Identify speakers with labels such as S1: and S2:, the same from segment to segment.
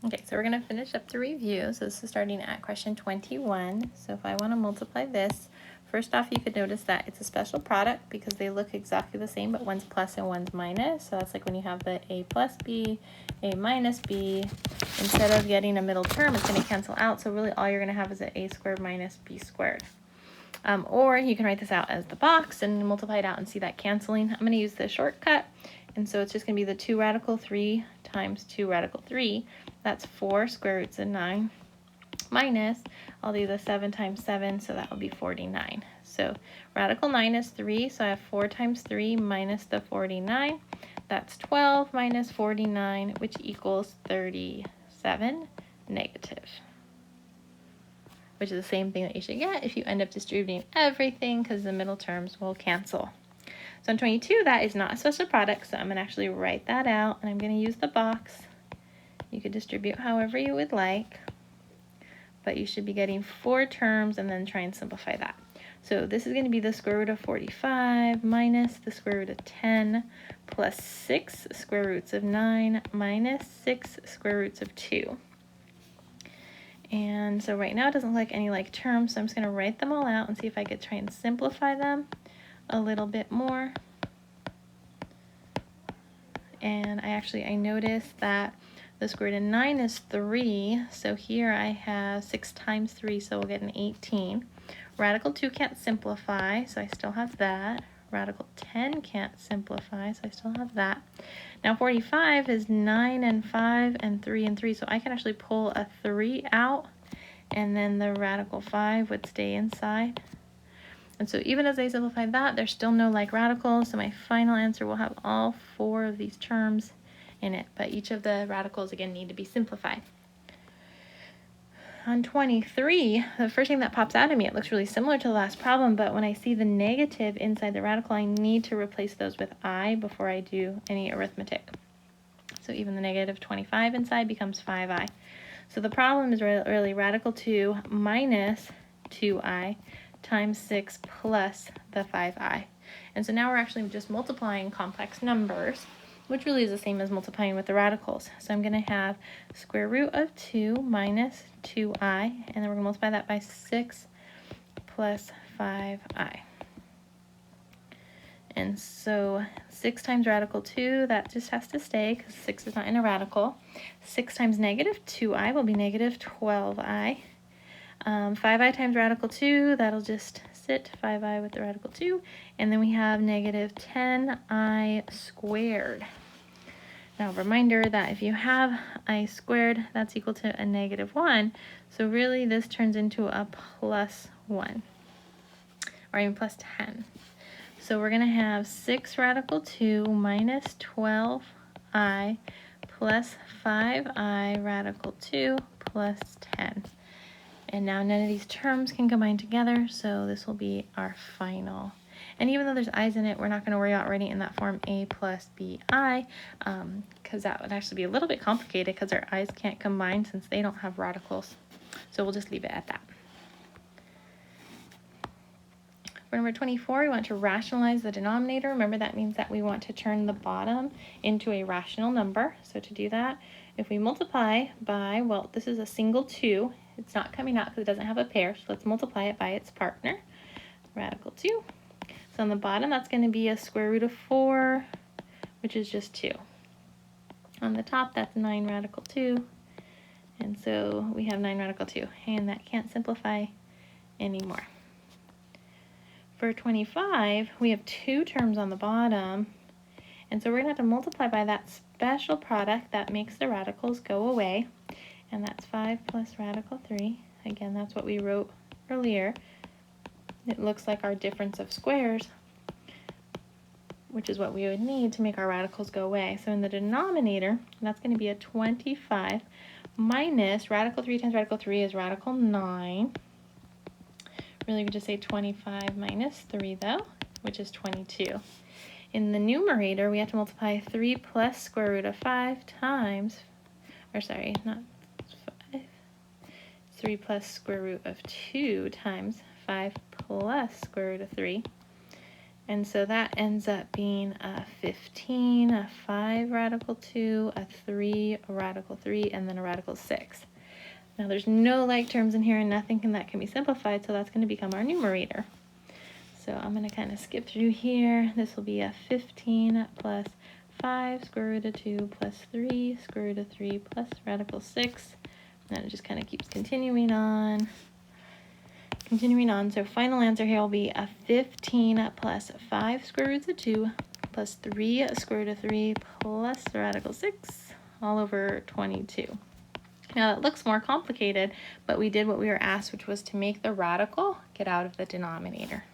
S1: Okay, so we're going to finish up the review. So this is starting at question 21. So if I want to multiply this, first off, you could notice that it's a special product because they look exactly the same, but one's plus and one's minus. So that's like when you have the a plus b, a minus b. Instead of getting a middle term, it's going to cancel out. So really all you're going to have is an a squared minus b squared. Or you can write this out as the box and multiply it out and see that canceling. I'm going to use the shortcut. And so it's just going to be the 2 radical 3 times 2 radical 3. That's 4 square roots of 9 minus, I'll do the 7 times 7, so that will be 49. So radical 9 is 3, so I have 4 times 3 minus the 49. That's 12 minus 49, which equals 37 negative, which is the same thing that you should get if you end up distributing everything because the middle terms will cancel. So in 22, that is not a special product, so I'm going to actually write that out, and I'm going to use the box. You could distribute however you would like, but you should be getting 4 terms and then try and simplify that. So this is going to be the square root of 45 minus the square root of 10 plus 6 square roots of 9 minus 6 square roots of 2. And so right now it doesn't look like any like terms, so I'm just going to write them all out and see if I could try and simplify them a little bit more. And I noticed that the square root of 9 is 3, so here I have 6 times 3, so we'll get an 18. Radical 2 can't simplify, so I still have that. Radical 10 can't simplify, so I still have that. Now 45 is 9 and 5 and 3 and 3, so I can actually pull a 3 out, and then the radical 5 would stay inside. And so even as I simplify that, there's still no like radicals, so my final answer will have all 4 of these terms in it, but each of the radicals again need to be simplified. On 23, the first thing that pops out at me, it looks really similar to the last problem, but when I see the negative inside the radical, I need to replace those with I before I do any arithmetic. So even the negative 25 inside becomes 5i. So the problem is really radical 2 minus 2i times 6 plus the 5i. And so now we're actually just multiplying complex numbers, which really is the same as multiplying with the radicals. So I'm going to have square root of 2 minus 2i, and then we're going to multiply that by 6 plus 5i. And so 6 times radical 2, that just has to stay because 6 is not in a radical. 6 times negative 2i will be negative 12i. 5i times radical 2, that'll just sit, 5i with the radical 2, and then we have negative 10i squared. Now, reminder that if you have I squared, that's equal to a negative 1, so really this turns into a plus 1, or even plus 10. So we're going to have 6 radical 2 minus 12i plus 5i radical 2 plus 10. And now none of these terms can combine together, so this will be our final. And even though there's i's in it, we're not going to worry about writing it in that form a plus bi, because that would actually be a little bit complicated because our i's can't combine since they don't have radicals. So we'll just leave it at that. For number 24, we want to rationalize the denominator. Remember, that means that we want to turn the bottom into a rational number. So to do that, if we multiply by, well, this is a single 2. It's not coming out because it doesn't have a pair, so let's multiply it by its partner, radical 2. So on the bottom, that's going to be a square root of 4, which is just 2. On the top, that's 9 radical 2, and so we have 9 radical 2, and that can't simplify anymore. For 25, we have 2 terms on the bottom, and so we're going to have to multiply by that special product that makes the radicals go away, and that's 5 plus radical 3. Again, that's what we wrote earlier. It looks like our difference of squares, which is what we would need to make our radicals go away. So in the denominator, that's going to be a 25 minus radical 3 times radical 3 is radical 9. Really, we just say 25 minus 3, though, which is 22. In the numerator, we have to multiply 3 plus square root of 5 times, or sorry, not 5, 3 plus square root of 2 times 5 plus square root of 3. And so that ends up being a 15, a 5 radical 2, a 3, a radical 3, and then a radical 6. Now there's no like terms in here and nothing that can be simplified, so that's going to become our numerator. So I'm going to kind of skip through here. This will be a 15 plus 5 square root of 2 plus 3 square root of 3 plus radical 6. And it just kind of keeps continuing on. So final answer here will be a 15 plus 5 square roots of 2 plus 3 square root of 3 plus the radical 6 all over 22. Now that looks more complicated, but we did what we were asked, which was to make the radical get out of the denominator.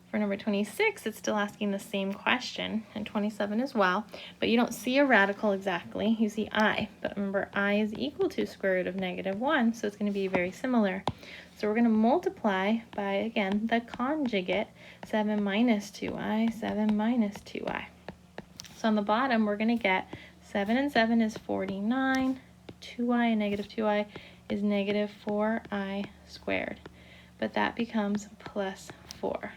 S1: For number 26, it's still asking the same question, and 27 as well, but you don't see a radical exactly, you see I. But remember, I is equal to square root of -1, so it's going to be very similar. So we're going to multiply by, again, the conjugate, 7 minus 2i, 7 minus 2i. So on the bottom, we're going to get 7 and 7 is 49, 2i and -2i is -4i squared. But that becomes plus 4.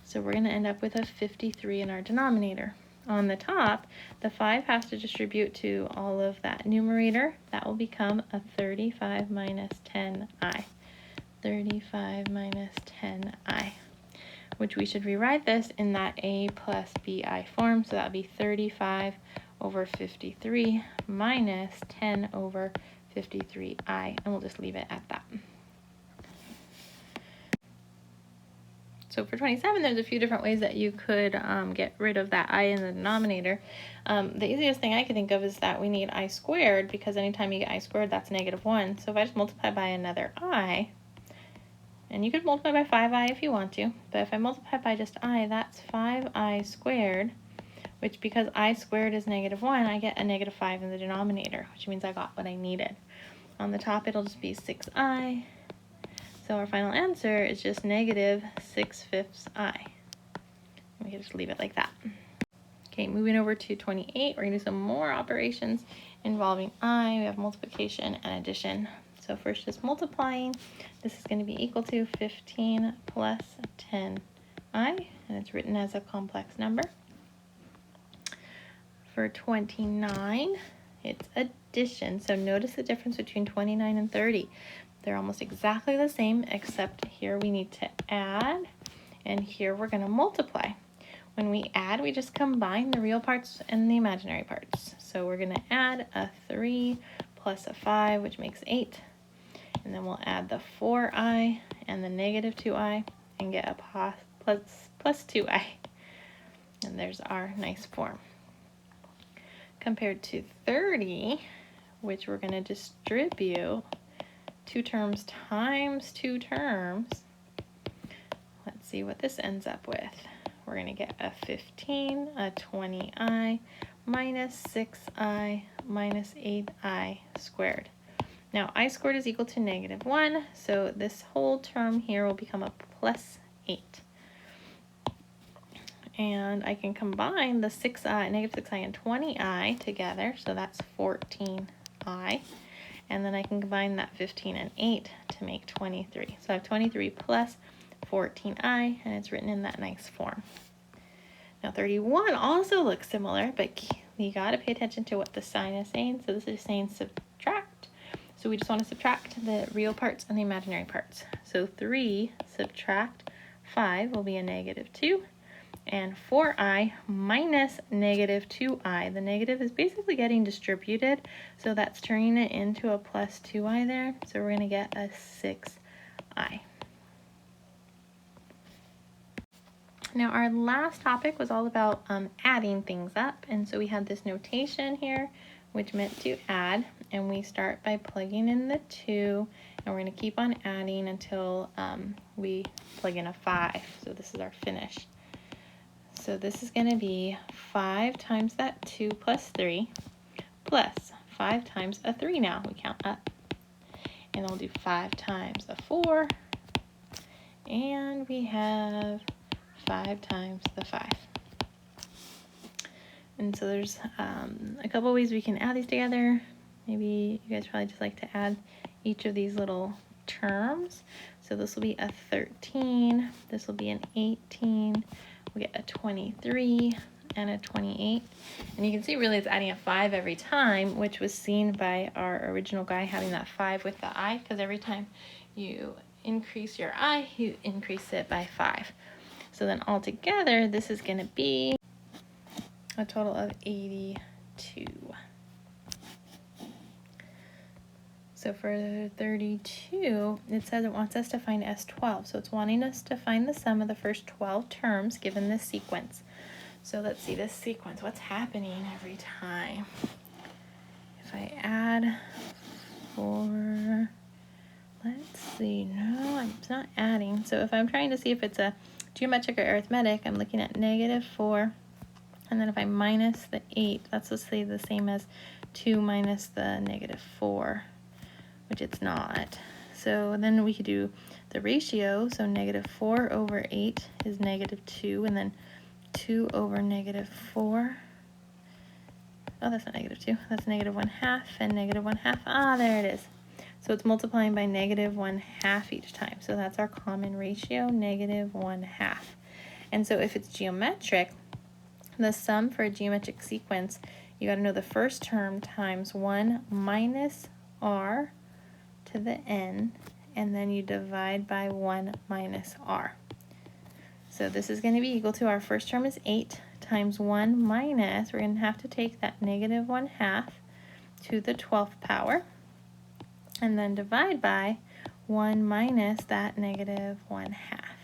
S1: So we're going to end up with a 53 in our denominator. On the top, the 5 has to distribute to all of that numerator. That will become a 35 minus 10i. 35 minus 10i, which we should rewrite this in that a plus bi form. So that would be 35 over 53 minus 10 over 53i, and we'll just leave it at that. So for 27, there's a few different ways that you could get rid of that I in the denominator. The easiest thing I could think of is that we need I squared, because anytime you get I squared, that's -1. So if I just multiply by another I, and you could multiply by 5i if you want to, but if I multiply by just I, that's 5i squared, which because I squared is -1, I get a -5 in the denominator, which means I got what I needed. On the top, it'll just be 6i. So our final answer is just -6/5 I. We can just leave it like that. Okay, moving over to 28, we're going to do some more operations involving I. We have multiplication and addition. So first, just multiplying. This is going to be equal to 15 plus 10i, and it's written as a complex number. For 29, it's addition. So notice the difference between 29 and 30. They're almost exactly the same, except here we need to add, and here we're going to multiply. When we add, we just combine the real parts and the imaginary parts. So we're going to add a 3 plus a 5, which makes 8. And then we'll add the 4i and the -2i and get a plus 2i. And there's our nice form. Compared to 30, which we're going to distribute 2 terms times 2 terms. Let's see what this ends up with. We're going to get a 15, a 20i, minus 6i, minus 8i squared. Now, I squared is equal to -1, so this whole term here will become a plus 8. And I can combine the -6i and 20i together, so that's 14i. And then I can combine that 15 and 8 to make 23. So I have 23 plus 14i, and it's written in that nice form. Now 31 also looks similar, but you got to pay attention to what the sign is saying. So this is saying subtract. So we just want to subtract the real parts and the imaginary parts. So 3 subtract 5 will be a -2. And 4i minus -2i. The negative is basically getting distributed, so that's turning it into a plus 2i there. So we're going to get a 6i. Now our last topic was all about adding things up, and so we had this notation here, which meant to add, and we start by plugging in the 2, and we're going to keep on adding until we plug in a 5. So this is our finish. So this is going to be 5 times that 2 plus 3 plus 5 times a 3 now. We count up. And we'll do 5 times a 4. And we have 5 times the 5. And so there's a couple ways we can add these together. Maybe you guys probably just like to add each of these little terms. So this will be a 13, this will be an 18, we'll get a 23 and a 28. And you can see really it's adding a 5 every time, which was seen by our original guy having that 5 with the I, because every time you increase your I, you increase it by 5. So then altogether, this is going to be a total of 82. So for 32, it says it wants us to find S12. So it's wanting us to find the sum of the first 12 terms given this sequence. So let's see this sequence. What's happening every time? If I add 4, let's see. No, it's not adding. So if I'm trying to see if it's a geometric or arithmetic, I'm looking at -4. And then if I minus the 8, that's let's say the same as 2 minus the -4. Which it's not. So then we could do the ratio. So -4 over 8 is -2, and then 2 over -4. Oh, that's not -2. That's -1/2 and -1/2. Ah, there it is. So it's multiplying by -1/2 each time. So that's our common ratio, -1/2. And so if it's geometric, the sum for a geometric sequence, you got to know the first term times 1 minus r to the n, and then you divide by 1 minus r. So this is going to be equal to our first term is 8 times 1 minus, we're going to have to take that -1/2 to the 12th power, and then divide by 1 minus that -1/2.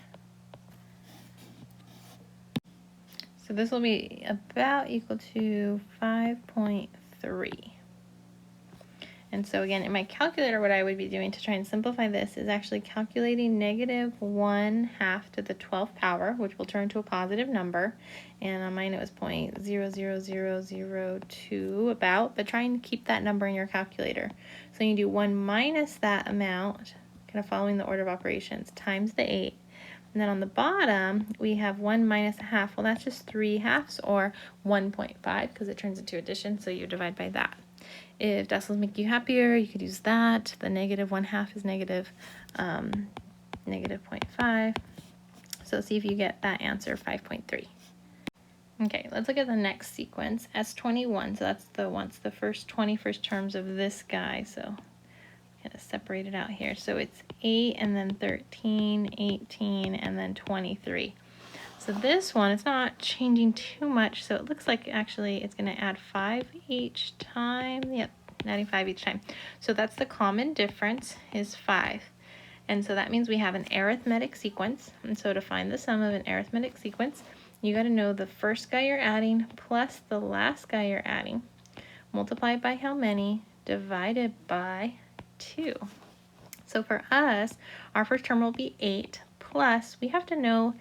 S1: So this will be about equal to 5.3. And so again, in my calculator, what I would be doing to try and simplify this is actually calculating -1/2 to the 12th power, which will turn to a positive number. And on mine, it was 0.00002 about, but try and keep that number in your calculator. So you do 1 minus that amount, kind of following the order of operations, times the 8. And then on the bottom, we have 1 minus 1/2. Well, that's just 3/2 or 1.5 because it turns into addition, so you divide by that. If decimals make you happier, you could use that. The -1/2 is -0.5. So see if you get that answer, 5.3. Okay, let's look at the next sequence, S21. So that's the first 21st terms of this guy. So kind of separate it out here. So it's 8 and then 13, 18, and then 23. So this one, it's not changing too much, so it looks like actually it's going to add 5 each time. Yep, adding 5 each time. So that's the common difference is 5. And so that means we have an arithmetic sequence. And so to find the sum of an arithmetic sequence, you got to know the first guy you're adding plus the last guy you're adding. Multiplied by how many? Divided by 2. So for us, our first term will be 8 plus, we have to know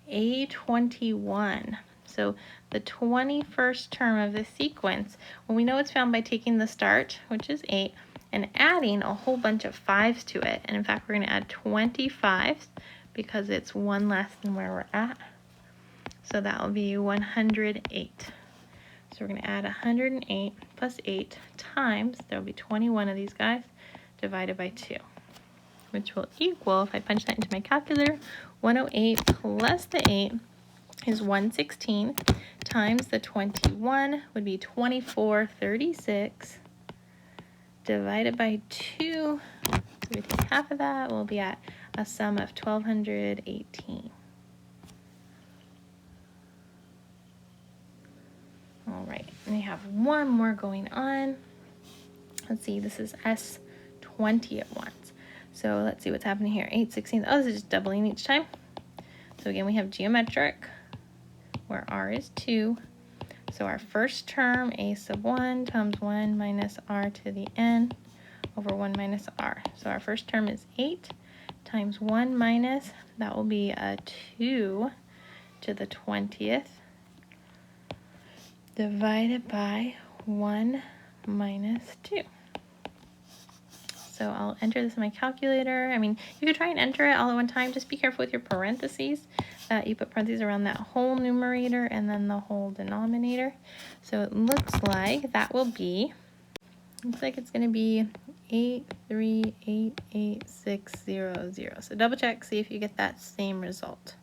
S1: A21. So the 21st term of this sequence, well, we know it's found by taking the start, which is 8, and adding a whole bunch of 5s to it. And in fact, we're going to add 25 because it's 1 less than where we're at. So that will be 108. So we're going to add 108 plus 8 times, there will be 21 of these guys, divided by 2. Which will equal, if I punch that into my calculator, 108 plus the 8 is 116 times the 21 would be 2436 divided by 2. So we take half of that, we'll be at a sum of 1218. All right, and we have one more going on. Let's see, this is S20 at once. So let's see what's happening here. 8 16. Oh, this is just doubling each time. So again, we have geometric, where r is 2. So our first term, a sub 1 times 1 minus r to the n over 1 minus r. So our first term is 8 times 1 minus, that will be a 2 to the 20th, divided by 1 minus 2. So I'll enter this in my calculator. I mean, you could try and enter it all at one time. Just be careful with your parentheses. You put parentheses around that whole numerator and then the whole denominator. So it looks like that will be, looks like it's going to be 8388600. So double check, see if you get that same result.